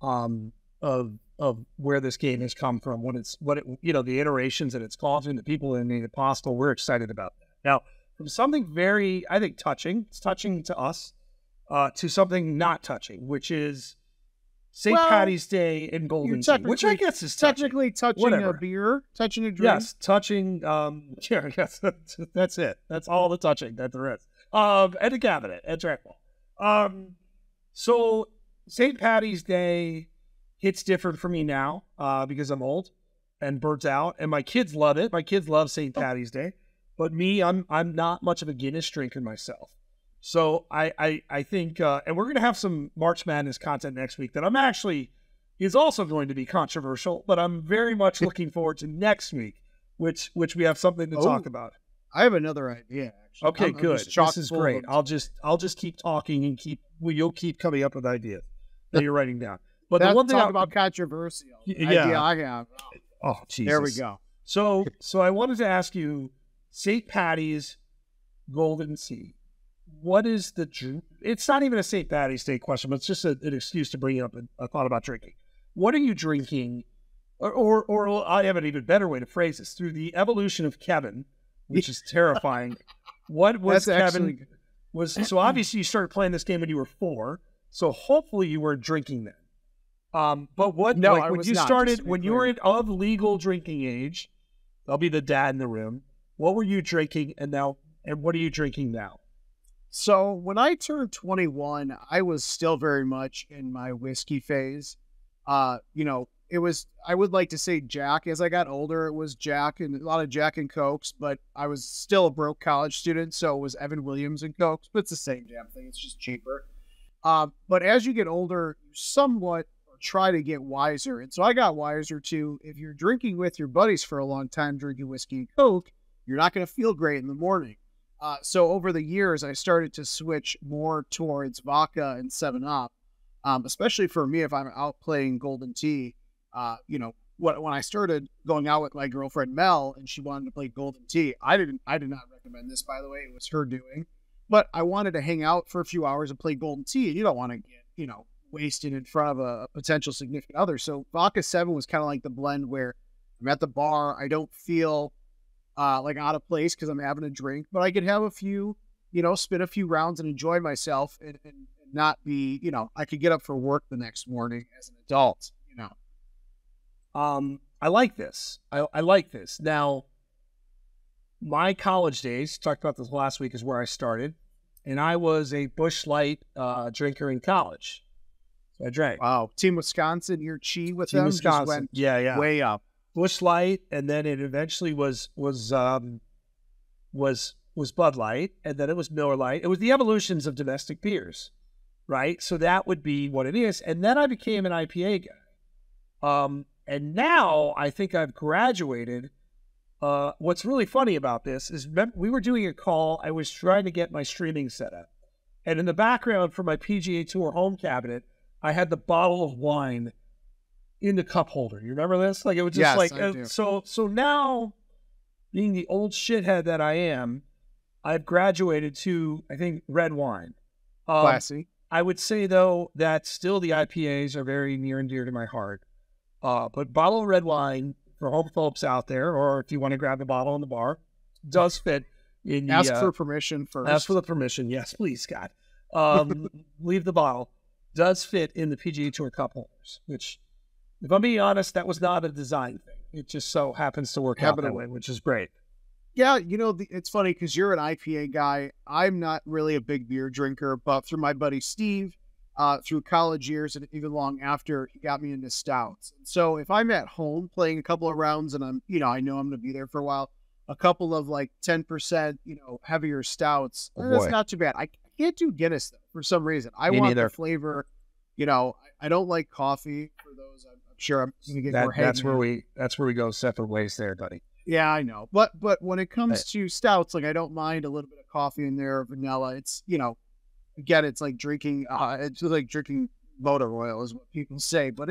S1: of where this game has come from, the iterations that it's caused and the people that made it possible. We're excited about that. Now, from something very, I think, touching, it's touching to us, to something not touching, which is St. Patty's Day in Golden Tee, which I guess is
S2: technically touching a beer, touching a drink.
S1: Yes, touching. Yeah, yes, that's it. That's all the touching that there is. And a cabinet and trackball. So St. Patty's Day hits different for me now because I'm old and burnt out, and my kids love it. My kids love St. Patty's Day, but me, I'm not much of a Guinness drinker myself. So I think, and we're going to have some March Madness content next week that is also going to be controversial, but I'm very much looking forward to next week, which we have something to talk about.
S2: I have another idea, actually.
S1: Okay, good. This is great. I'll just keep talking and you'll keep coming up with ideas that you're writing down. But the one thing about
S2: controversial idea I have.
S1: Oh, Jesus.
S2: There we go.
S1: So I wanted to ask you, St. Patty's Golden Tee. What is it's not even a St. Patty's Day question, but it's just an excuse to bring up a thought about drinking. What are you drinking? Or I have an even better way to phrase this. Through the evolution of Kevin, which is terrifying. What was Kevin? So obviously you started playing this game when you were 4. So hopefully you were drinking then. But what?
S2: No,
S1: like, when you started, when you were of legal drinking age, I'll be the dad in the room. What were you drinking, and what are you drinking now?
S2: So when I turned 21, I was still very much in my whiskey phase. It was, I would like to say Jack. As I got older, it was Jack and a lot of Jack and Cokes, but I was still a broke college student, so it was Evan Williams and Cokes, but it's the same damn thing. It's just cheaper. But as you get older, you somewhat try to get wiser. And so I got wiser to, if you're drinking with your buddies for a long time, drinking whiskey and Coke, you're not going to feel great in the morning. So over the years, I started to switch more towards vodka and 7-Up, especially for me if I'm out playing Golden Tee. When I started going out with my girlfriend Mel and she wanted to play Golden Tee, I did not recommend this, by the way. It was her doing. But I wanted to hang out for a few hours and play Golden Tee, and you don't want to get, wasted in front of a potential significant other. So vodka 7 was kind of like the blend where I'm at the bar, I don't feel like out of place because I'm having a drink, but I could have a few, spin a few rounds and enjoy myself and not be, I could get up for work the next morning as an adult,
S1: I like this. I like this. Now, my college days, talked about this last week, is where I started, and I was a Busch Light drinker in college. So I drank.
S2: Wow. Team Wisconsin, your chi with
S1: Team
S2: them
S1: Wisconsin.
S2: Just went
S1: yeah.
S2: way up.
S1: Busch Light, and then it eventually was Bud Light, and then it was Miller Light. It was the evolutions of domestic beers, right? So that would be what it is. And then I became an IPA guy. And now I think I've graduated. What's really funny about this is we were doing a call. I was trying to get my streaming set up. And in the background for my PGA Tour home cabinet, I had the bottle of wine in the cup holder. You remember this? Like, it was just so now, being the old shithead that I am, I've graduated to, I think, red wine.
S2: Classy.
S1: I would say, though, that still the IPAs are very near and dear to my heart. But bottle of red wine for home folks out there, or if you want to grab the bottle in the bar, does fit in the...
S2: Ask for permission first.
S1: Ask for the permission. Yes, please, Scott. Leave the bottle. Does fit in the PGA Tour cup holders, which, if I'm being honest, that was not a design thing. It just so happens to work out that way, which is great.
S2: Yeah, it's funny because you're an IPA guy. I'm not really a big beer drinker, but through my buddy Steve, through college years and even long after, he got me into stouts. And so if I'm at home playing a couple of rounds and I'm, I know I'm going to be there for a while, a couple of like 10%, heavier stouts, that's not too bad. I can't do Guinness though, for some reason. I want the flavor. I don't like coffee. For those, I'm sure I'm going to get more.
S1: That's where we go separate ways there, buddy.
S2: Yeah, I know. But when it comes to stouts, like I don't mind a little bit of coffee in there, vanilla. It's again, it's like drinking motor oil is what people say, but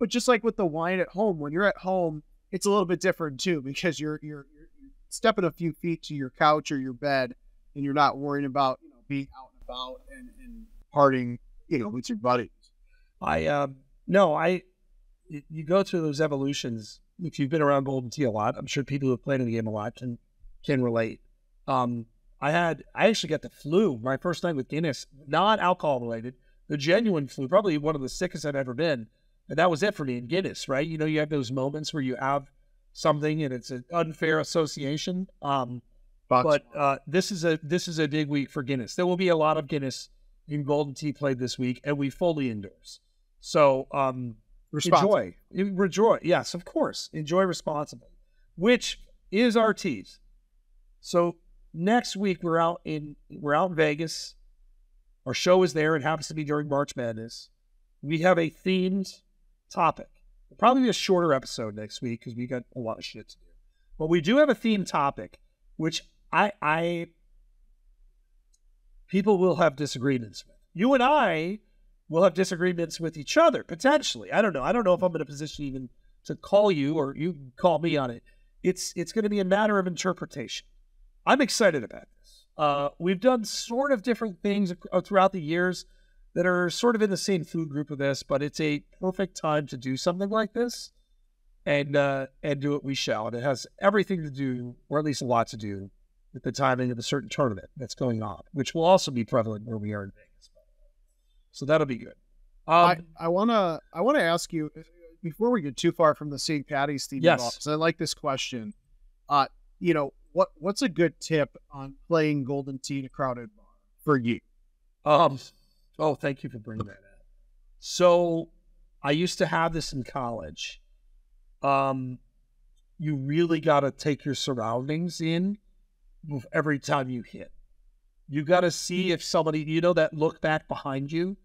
S2: just like with the wine at home, when you're at home, it's a little bit different too, because you're stepping a few feet to your couch or your bed, and you're not worrying about, being out and about and partying, with your buddies.
S1: You go through those evolutions. If you've been around Golden Tee a lot, I'm sure people who have played in the game a lot can relate. I actually got the flu my first night with Guinness, not alcohol related, the genuine flu, probably one of the sickest I've ever been. And that was it for me in Guinness, right? You have those moments where you have something and it's an unfair association. But this is a big week for Guinness. There will be a lot of Guinness in Golden Tee played this week, and we fully endorse. So enjoy. Yes, of course. Enjoy responsibly, which is our tease. So next week we're out in Vegas. Our show is there. It happens to be during March Madness. We have a themed topic. It'll probably be a shorter episode next week because we got a lot of shit to do. But we do have a themed topic, which people will have disagreements with. You and I will have disagreements with each other, potentially. I don't know. I don't know if I'm in a position even to call you or you can call me on it. It's going to be a matter of interpretation. I'm excited about this. We've done sort of different things throughout the years that are sort of in the same food group of this, but it's a perfect time to do something like this and do it we shall. And it has everything to do, or at least a lot to do, with the timing of a certain tournament that's going on, which will also be prevalent where we are in Vegas. So that'll be good.
S2: I want to ask you, before we get too far from the St. Paddy's theme, because I like this question. What's a good tip on playing Golden Tee in a crowded bar for you?
S1: Thank you for bringing that up. So I used to have this in college. You really got to take your surroundings in every time you hit. You got to see if somebody, that look back behind you,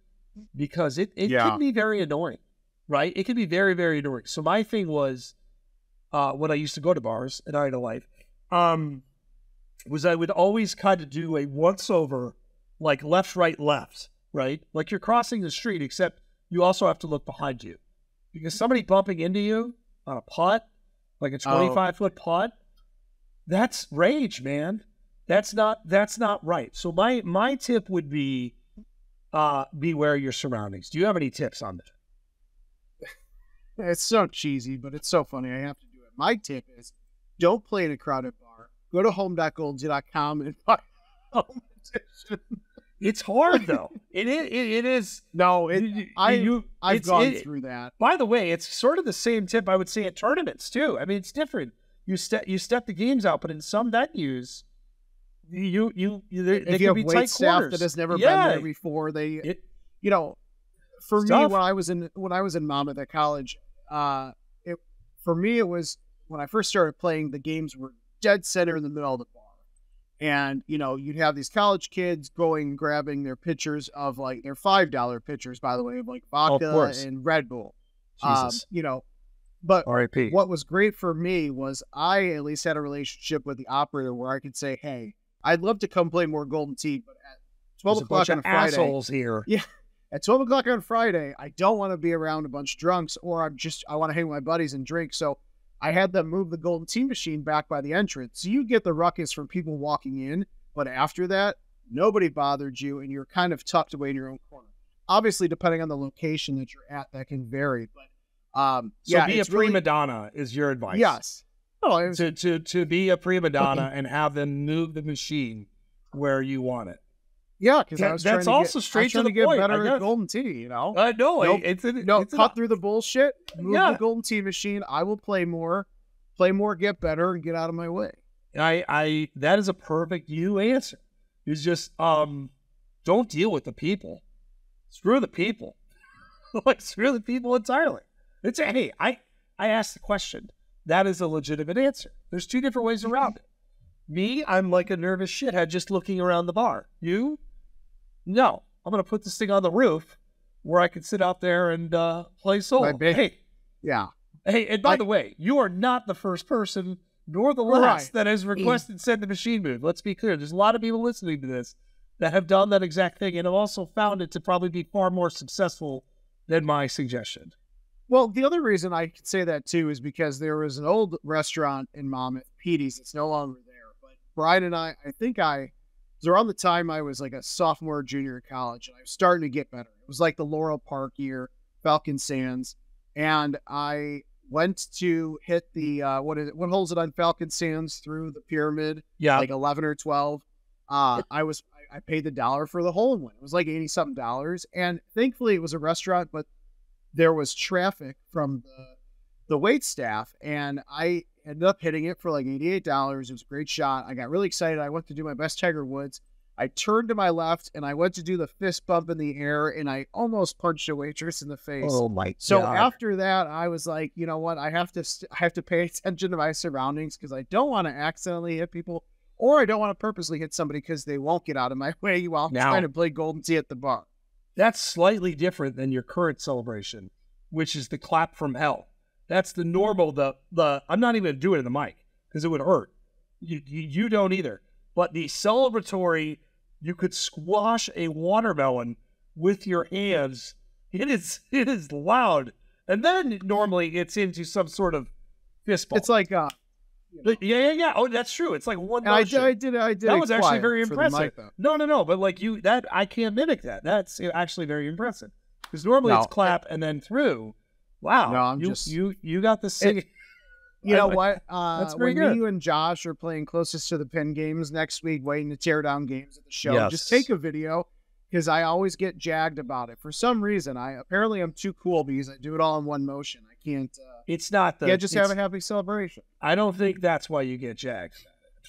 S1: because it can be very annoying, right? It can be very, very annoying. So my thing was, when I used to go to bars in Ida Life, was I would always kind of do a once over, like left, right, right? Like you're crossing the street, except you also have to look behind you, because somebody bumping into you on a putt, like a 25-foot putt, that's rage, man. That's not right. So my tip would be, beware your surroundings. Do you have any tips on that?
S2: It's so cheesy, but it's so funny. I have to do it. My tip is, don't play in a crowded bar. Go to home.golden.com and buy home edition.
S1: It's hard though. It is.
S2: No, I've gone through that.
S1: By the way, it's sort of the same tip I would say at tournaments too. I mean, it's different. You step the games out, but in some venues, if you have wait staff
S2: that has never been there before, for me, when I was in Monmouth at college, for me it was when I first started playing, the games were dead center in the middle of the bar. And, you'd have these college kids grabbing their pitchers of like their $5 pitchers, by the way, of like vodka and Red Bull.
S1: Jesus.
S2: But
S1: R.I.P.
S2: What was great for me was I at least had a relationship with the operator where I could say, hey, I'd love to come play more Golden Tee, but at 12 o'clock on Friday.
S1: Assholes here.
S2: Yeah. At 12 o'clock on Friday, I don't want to be around a bunch of drunks, or I want to hang with my buddies and drink. So I had them move the Golden Tee machine back by the entrance. So you get the ruckus from people walking in, but after that, nobody bothered you and you're kind of tucked away in your own corner. Obviously, depending on the location that you're at, that can vary. But
S1: be a prima donna is your advice.
S2: Yes. Oh,
S1: to be a prima donna and have them move the machine where you want it.
S2: Yeah, because
S1: that's also straight to the
S2: get
S1: point.
S2: Better at Golden Tee,
S1: No,
S2: cut through the bullshit. Move the Golden Tee machine. I will play more, get better, and get out of my way.
S1: That is a perfect you answer. It's just don't deal with the people. Screw the people. Screw the people entirely. I asked the question. That is a legitimate answer. There's two different ways around it. Me, I'm like a nervous shithead just looking around the bar. You? No. I'm going to put this thing on the roof where I can sit out there and play solo. Hey.
S2: Yeah.
S1: Hey, and by the way, you are not the first person nor the last that has requested send the machine move. Let's be clear. There's a lot of people listening to this that have done that exact thing and have also found it to probably be far more successful than my suggestion.
S2: Well, the other reason I could say that too is because there was an old restaurant in Monmouth, Petey's. It's no longer there. But Brian and I think it was around the time I was like a sophomore, junior in college, and I was starting to get better. It was like the Laurel Park year, Falcon Sands, and I went to hit the what holds it on Falcon Sands through the pyramid, like 11 or 12. I paid the $1 for the hole in one. It was like $80-something, and thankfully it was a restaurant, but there was traffic from the wait staff, and I ended up hitting it for like $88. It was a great shot. I got really excited. I went to do my best Tiger Woods. I turned to my left, and I went to do the fist bump in the air, and I almost punched a waitress in the face.
S1: Oh my God!
S2: So after that, I was like, you know what? I have to pay attention to my surroundings because I don't want to accidentally hit people, or I don't want to purposely hit somebody because they won't get out of my way while I'm trying to play golden tee at the bar.
S1: That's slightly different than your current celebration, which is the clap from hell. That's the normal, I'm not even going to do it in the mic because it would hurt. You don't either. But the celebratory, you could squash a watermelon with your hands. It is loud. And then normally it's into some sort of fist bump.
S2: It's like,
S1: yeah. Oh, that's true. It's like one motion.
S2: I did.
S1: That was actually very impressive.
S2: Mic,
S1: no. But like I can't mimic that. That's actually very impressive. Because normally it's clap and then through. Wow. No, you got the singing.
S2: You know what?
S1: That's very
S2: when
S1: good.
S2: You and Josh are playing closest to the pin games next week, waiting to tear down games at the show, just take a video because I always get jagged about it. For some reason, I'm too cool because I do it all in one motion. I can't.
S1: It's not the.
S2: Yeah, just have a happy celebration.
S1: I don't think that's why you get jagged.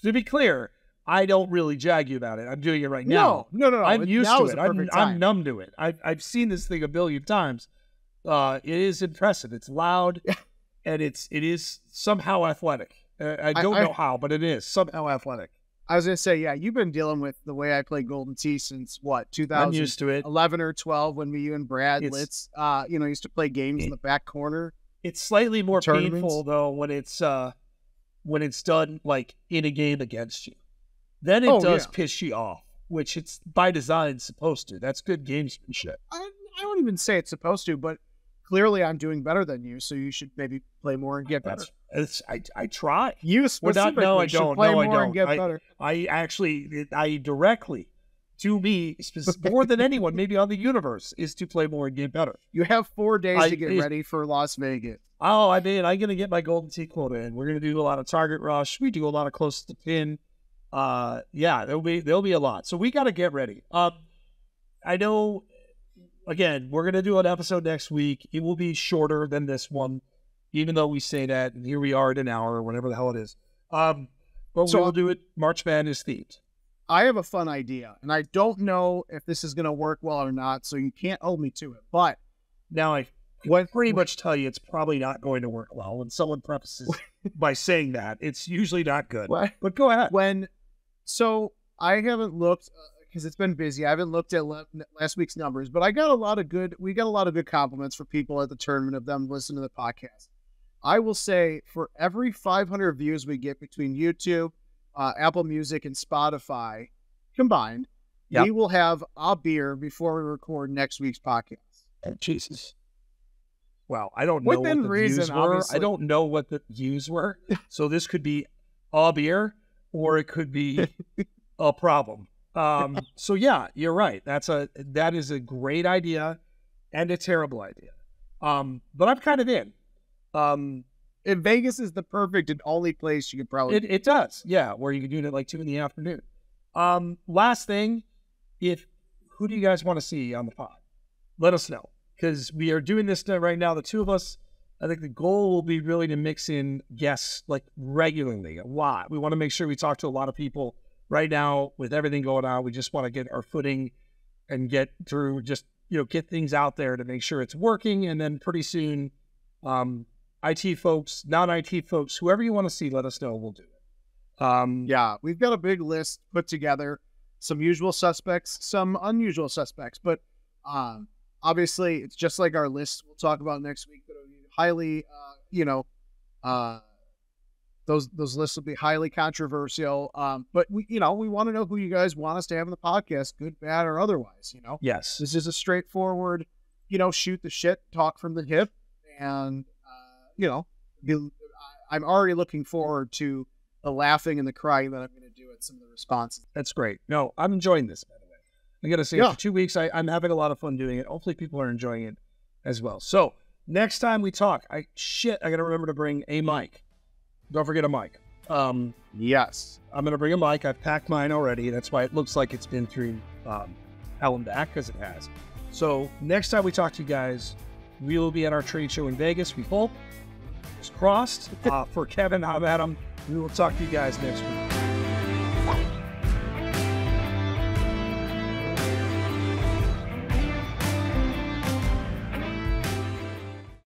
S1: To be clear, I don't really jag you about it. I'm doing it right now.
S2: No.
S1: I'm used to it. I'm numb to it. I've seen this thing a billion times. It is impressive. It's loud. And it is somehow athletic. I don't know how, but it is somehow athletic.
S2: I was going to say, yeah, you've been dealing with the way I play Golden Tee since, 2011
S1: I'm used to it.
S2: or 12 when you and Brad Litz, used to play games in the back corner.
S1: It's slightly more painful, though, when it's done, like, in a game against you. Then it does piss you off, which it's by design supposed to. That's good gamesmanship.
S2: I don't even say it's supposed to, but clearly I'm doing better than you, so you should maybe play more and get better.
S1: I try.
S2: You specifically should play more and get better.
S1: I directly, to me, more than anyone, maybe on the universe, is to play more and get better.
S2: You have 4 days to get ready for Las Vegas.
S1: Oh, I'm going to get my Golden Tee quota in. We're going to do a lot of target rush. We do a lot of close to pin. There'll be a lot. So we got to get ready. I know. Again, we're going to do an episode next week. It will be shorter than this one, even though we say that, and here we are at an hour, or whatever the hell it is. But we'll do it March Madness themed.
S2: I have a fun idea, and I don't know if this is going to work well or not, so you can't hold me to it. But
S1: now I can pretty much tell you it's probably not going to work well. When someone prefaces by saying that, it's usually not good.
S2: What?
S1: But go ahead.
S2: So I haven't looked... because it's been busy. I haven't looked at last week's numbers, but we got a lot of good compliments for people at the tournament of them listening to the podcast. I will say for every 500 views we get between YouTube, Apple Music, and Spotify combined, we will have a beer before we record next week's podcast.
S1: Oh, Jesus. Well, I don't know what the views were. I don't know what the views were. So this could be a beer or it could be a problem. So yeah, you're right. That is a great idea and a terrible idea. But I'm kind of in.
S2: And Vegas is the perfect and only place you could probably.
S1: It does. Yeah. Where you can do it at like 2 PM. Last thing, who do you guys want to see on the pod? Let us know. Cause we are doing this right now. The two of us, I think the goal will be really to mix in guests like regularly a lot. We want to make sure we talk to a lot of people. Right now, with everything going on, we just want to get our footing and get through, get things out there to make sure it's working. And then pretty soon, IT folks, non-IT folks, whoever you want to see, let us know. We'll do it.
S2: We've got a big list put together. Some usual suspects, some unusual suspects. But obviously, it's just like our list we'll talk about next week. But highly, the those lists will be highly controversial. But we want to know who you guys want us to have in the podcast, good, bad, or otherwise.
S1: Yes.
S2: This is a straightforward, shoot the shit, talk from the hip, and I'm already looking forward to the laughing and the crying that I'm going to do at some of the responses.
S1: That's great. No, I'm enjoying this, by the way. I got to say, for 2 weeks, I'm having a lot of fun doing it. Hopefully people are enjoying it as well. So next time we talk, I got to remember to bring a mic. Don't forget a mic.
S2: Yes.
S1: I'm going to bring a mic. I've packed mine already. That's why it looks like it's been through hell and back, because it has. So next time we talk to you guys, we will be at our trade show in Vegas, we hope. It's crossed. For Kevin, I'm Adam. We will talk to you guys next week.